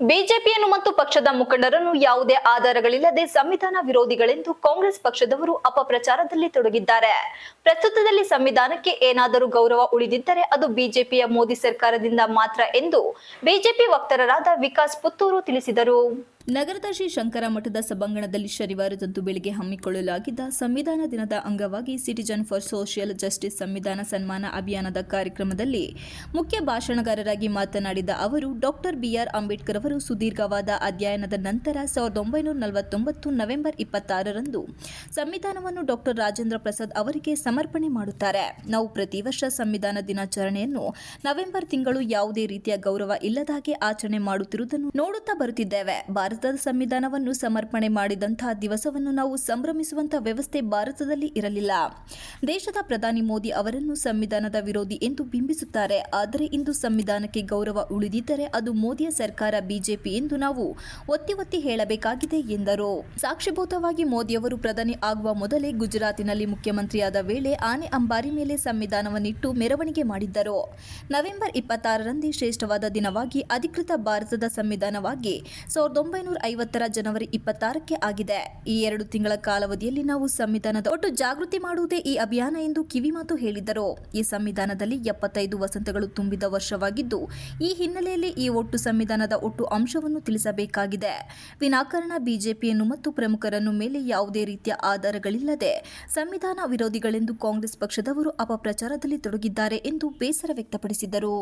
ಬಿಜೆಪಿಯನ್ನು ಮತ್ತು ಪಕ್ಷದ ಮುಖಂಡರನ್ನು ಯಾವುದೇ ಆಧಾರಗಳಿಲ್ಲದೆ ಸಂವಿಧಾನ ವಿರೋಧಿಗಳೆಂದು ಕಾಂಗ್ರೆಸ್ ಪಕ್ಷದವರು ಅಪಪ್ರಚಾರದಲ್ಲಿ ತೊಡಗಿದ್ದಾರೆ. ಪ್ರಸ್ತುತದಲ್ಲಿ ಸಂವಿಧಾನಕ್ಕೆ ಏನಾದರೂ ಗೌರವ ಉಳಿದಿದ್ದರೆ ಅದು ಬಿಜೆಪಿಯ ಮೋದಿ ಸರ್ಕಾರದಿಂದ ಮಾತ್ರ ಎಂದು ಬಿಜೆಪಿ ವಕ್ತಾರರಾದ ವಿಕಾಸ್ ಪುತ್ತೂರು ತಿಳಿಸಿದರು. ನಗರದ ಶ್ರೀ ಶಂಕರ ಮಠದ ಸಭಾಂಗಣದಲ್ಲಿ ಶನಿವಾರದಂದು ಬೆಳಗ್ಗೆ ಹಮ್ಮಿಕೊಳ್ಳಲಾಗಿದ್ದ ಸಂವಿಧಾನ ದಿನದ ಅಂಗವಾಗಿ ಸಿಟಿಜನ್ ಫಾರ್ ಸೋಷಿಯಲ್ ಜಸ್ಟಿಸ್ ಸಂವಿಧಾನ ಸನ್ಮಾನ ಅಭಿಯಾನದ ಕಾರ್ಯಕ್ರಮದಲ್ಲಿ ಮುಖ್ಯ ಭಾಷಣಗಾರರಾಗಿ ಮಾತನಾಡಿದ ಅವರು, ಡಾಕ್ಟರ್ ಬಿಆರ್ ಅಂಬೇಡ್ಕರ್ ಅವರು ಸುದೀರ್ಘವಾದ ಅಧ್ಯಯನದ ನಂತರ 1949 ನವೆಂಬರ್ 26ರಂದು ಸಂವಿಧಾನವನ್ನು ಡಾಕ್ಟರ್ ರಾಜೇಂದ್ರ ಪ್ರಸಾದ್ ಅವರಿಗೆ ಸಮರ್ಪಣೆ ಮಾಡುತ್ತಾರೆ. ನಾವು ಪ್ರತಿ ವರ್ಷ ಸಂವಿಧಾನ ದಿನಾಚರಣೆಯನ್ನು ನವೆಂಬರ್ ತಿಂಗಳು ಯಾವುದೇ ರೀತಿಯ ಗೌರವ ಇಲ್ಲದಾಗೆ ಆಚರಣೆ ಮಾಡುತ್ತಿರುವುದನ್ನು ನೋಡುತ್ತಾ ಬರುತ್ತಿದ್ದೇವೆ. ಭಾರತದ ಸಂವಿಧಾನವನ್ನು ಸಮರ್ಪಣೆ ಮಾಡಿದಂತಹ ದಿವಸವನ್ನು ನಾವು ಸಂಭ್ರಮಿಸುವಂತಹ ವ್ಯವಸ್ಥೆ ಭಾರತದಲ್ಲಿ ಇರಲಿಲ್ಲ. ದೇಶದ ಪ್ರಧಾನಿ ಮೋದಿ ಅವರನ್ನು ಸಂವಿಧಾನದ ವಿರೋಧಿ ಎಂದು ಬಿಂಬಿಸುತ್ತಾರೆ. ಆದರೆ ಇಂದು ಸಂವಿಧಾನಕ್ಕೆ ಗೌರವ ಉಳಿದಿದ್ದರೆ ಅದು ಮೋದಿಯ ಸರ್ಕಾರ, ಬಿಜೆಪಿ ಎಂದು ನಾವು ಒತ್ತಿ ಹೇಳಬೇಕಾಗಿದೆ ಎಂದರು. ಸಾಕ್ಷಿಭೂತವಾಗಿ ಮೋದಿಯವರು ಪ್ರಧಾನಿ ಆಗುವ ಮೊದಲೇ ಗುಜರಾತಿನಲ್ಲಿ ಮುಖ್ಯಮಂತ್ರಿಯಾದ ವೇಳೆ ಆನೆ ಅಂಬಾರಿ ಮೇಲೆ ಸಂವಿಧಾನವನ್ನಿಟ್ಟು ಮೆರವಣಿಗೆ ಮಾಡಿದ್ದರು. ನವೆಂಬರ್ 26ರಂದೇ ಶ್ರೇಷ್ಠವಾದ ದಿನವಾಗಿ ಅಧಿಕೃತ ಭಾರತದ ಸಂವಿಧಾನವಾಗಿ 1950ರ ಜನವರಿ 26ಕ್ಕೆ ಆಗಿದೆ. ಈ 2 ತಿಂಗಳ ಕಾಲಾವಧಿಯಲ್ಲಿ ನಾವು ಸಂವಿಧಾನದ ಒಟ್ಟು ಜಾಗೃತಿ ಮಾಡುವುದೇ ಈ ಅಭಿಯಾನ ಎಂದು ಕಿವಿಮಾತು ಹೇಳಿದರು. ಈ ಸಂವಿಧಾನದಲ್ಲಿ 75 ವಸಂತಗಳು ತುಂಬಿದ ವರ್ಷವಾಗಿದ್ದು, ಈ ಹಿನ್ನೆಲೆಯಲ್ಲಿ ಈ ಒಟ್ಟು ಸಂವಿಧಾನದ ಒಟ್ಟು ಅಂಶವನ್ನು ತಿಳಿಸಬೇಕಾಗಿದೆ. ವಿನಾಕಾರಣ ಬಿಜೆಪಿಯನ್ನು ಮತ್ತು ಪ್ರಮುಖರನ್ನು ಮೇಲೆ ಯಾವುದೇ ರೀತಿಯ ಆಧಾರಗಳಿಲ್ಲದೆ ಸಂವಿಧಾನ ವಿರೋಧಿಗಳೆಂದು ಕಾಂಗ್ರೆಸ್ ಪಕ್ಷದವರು ಅಪಪ್ರಚಾರದಲ್ಲಿ ತೊಡಗಿದ್ದಾರೆ ಎಂದು ಬೇಸರ ವ್ಯಕ್ತಪಡಿಸಿದರು.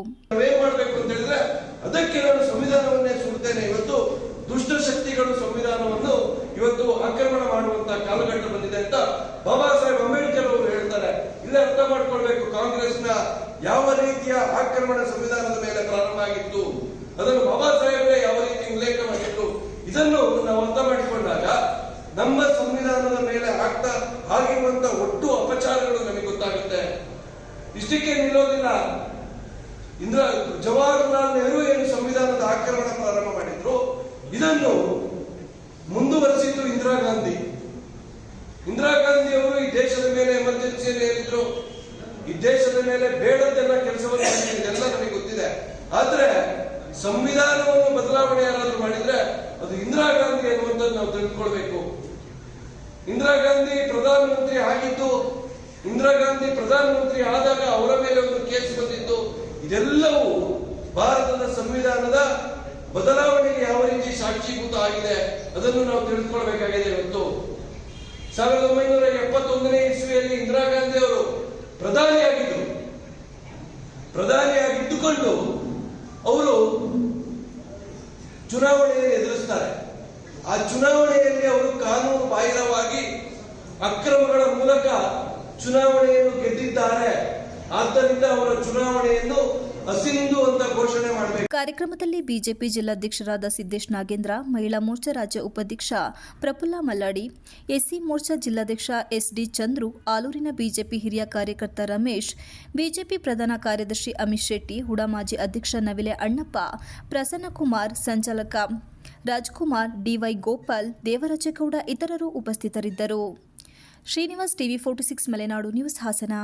ದುಷ್ಟ ಶಕ್ತಿಗಳು ಸಂವಿಧಾನವನ್ನು ಇವತ್ತು ಆಕ್ರಮಣ ಮಾಡುವಂತಹ ಕಾಲಘಟ್ಟ ಬಂದಿದೆ ಅಂತ ಬಾಬಾ ಸಾಹೇಬ್ ಅಂಬೇಡ್ಕರ್ ಅವರು ಹೇಳ್ತಾರೆ. ಇಲ್ಲಿ ಅರ್ಥ ಮಾಡ್ಕೊಳ್ಬೇಕು, ಕಾಂಗ್ರೆಸ್ನ ಯಾವ ರೀತಿಯ ಆಕ್ರಮಣ ಸಂವಿಧಾನದ ಮೇಲೆ ಪ್ರಾರಂಭ ಆಗಿತ್ತು, ಅದನ್ನು ಬಾಬಾ ಸಾಹೇಬ್ರೆ ಯಾವ ರೀತಿ ಉಲ್ಲೇಖ ಮಾಡಿತ್ತು, ಇದನ್ನು ನಾವು ಅರ್ಥ ಮಾಡಿಕೊಂಡಾಗ ನಮ್ಮ ಸಂವಿಧಾನದ ಮೇಲೆ ಆಗಿರುವಂತಹ ಒಟ್ಟು ಅಪಚಾರಗಳು ನಮಗೆ ಗೊತ್ತಾಗುತ್ತೆ. ಇಷ್ಟಕ್ಕೆ ನಿಲ್ಲೋದಿಲ್ಲ. ಜವಾಹರಲಾಲ್ ನೆಹರು ಏನು ಸಂವಿಧಾನದ ಆಕ್ರಮಣ ಪ್ರಾರಂಭ ಮಾಡಿದ್ರು, ಇದನ್ನು ಮುಂದುವರೆಸಿದ್ದು ಇಂದಿರಾ ಗಾಂಧಿ ಅವರು ಈ ದೇಶದ ಮೇಲೆ ಎಮರ್ಜೆನ್ಸಿಯಲ್ಲಿ ಹೇಳಿದ್ರು. ಈ ದೇಶದ ಮೇಲೆ ಬೇಡದೆಲ್ಲ ಕೆಲಸವನ್ನು ಮಾಡಿದ್ರು, ಇದೆಲ್ಲ ನಮಗೆ ಗೊತ್ತಿದೆ. ಆದ್ರೆ ಸಂವಿಧಾನವನ್ನು ಬದಲಾವಣೆ ಯಾರಾದ್ರೂ ಮಾಡಿದ್ರೆ ಅದು ಇಂದಿರಾ ಗಾಂಧಿ ಅನ್ನುವಂಥದ್ದು ನಾವು ತಿಳ್ಕೊಳ್ಬೇಕು. ಇಂದಿರಾ ಗಾಂಧಿ ಪ್ರಧಾನಮಂತ್ರಿ ಆಗಿದ್ದು, ಇಂದಿರಾ ಗಾಂಧಿ ಪ್ರಧಾನಮಂತ್ರಿ ಆದಾಗ ಅವರ ಮೇಲೆ ಒಂದು ಕೇಸ್ ಬಂದಿದ್ದು, ಇದೆಲ್ಲವೂ ಭಾರತದ ಸಂವಿಧಾನದ ಬದಲಾವಣೆಗೆ ಯಾವ ರೀತಿ ಸಾಕ್ಷೀಭೂತ ಆಗಿದೆ ಅದನ್ನು ನಾವು ತಿಳಿದುಕೊಳ್ಳಬೇಕಾಗಿದೆ. ಇವತ್ತು 1971ನೇ ಇಸ್ವಿಯಲ್ಲಿ ಇಂದಿರಾ ಗಾಂಧಿ ಅವರು ಪ್ರಧಾನಿಯಾಗಿದ್ದುಕೊಂಡು ಅವರು ಚುನಾವಣೆಯನ್ನು ಎದುರಿಸ್ತಾರೆ. ಆ ಚುನಾವಣೆಯಲ್ಲಿ ಅವರು ಕಾನೂನು ಬಾಹಿರವಾಗಿ ಅಕ್ರಮಗಳ ಮೂಲಕ ಚುನಾವಣೆಯನ್ನು ಗೆದ್ದಿದ್ದಾರೆ. ಆದ್ದರಿಂದ ಅವರ ಚುನಾವಣೆಯನ್ನು ಅಸಿಂಧು ಅಂತ ಘೋಷಣೆ ಮಾಡಬೇಕು. ಕಾರ್ಯಕ್ರಮದಲ್ಲಿ ಬಿಜೆಪಿ ಜಿಲ್ಲಾಧ್ಯಕ್ಷರಾದ ಸಿದ್ದೇಶ್ ನಾಗೇಂದ್ರ, ಮಹಿಳಾ ಮೋರ್ಚಾ ರಾಜ್ಯ ಉಪಾಧ್ಯಕ್ಷ ಪ್ರಫುಲ್ಲ ಮಲ್ಲಾಡಿ, ಎಸ್ಸಿ ಮೋರ್ಚಾ ಜಿಲ್ಲಾಧ್ಯಕ್ಷ ಎಸ್ಡಿ ಚಂದ್ರು, ಆಲೂರಿನ ಬಿಜೆಪಿ ಹಿರಿಯ ಕಾರ್ಯಕರ್ತ ರಮೇಶ್, ಬಿಜೆಪಿ ಪ್ರಧಾನ ಕಾರ್ಯದರ್ಶಿ ಅಮಿತ್ ಶೆಟ್ಟಿ, ಹುಡಾ ಮಾಜಿ ಅಧ್ಯಕ್ಷ ನವಿಲೆ ಅಣ್ಣಪ್ಪ, ಪ್ರಸನ್ನಕುಮಾರ್, ಸಂಚಾಲಕ ರಾಜ್ಕುಮಾರ್, ಡಿವೈ ಗೋಪಾಲ್, ದೇವರಾಜೇಗೌಡ ಇತರರು ಉಪಸ್ಥಿತರಿದ್ದರು. Srinivas, TV 46 Malenadu news, Hassan.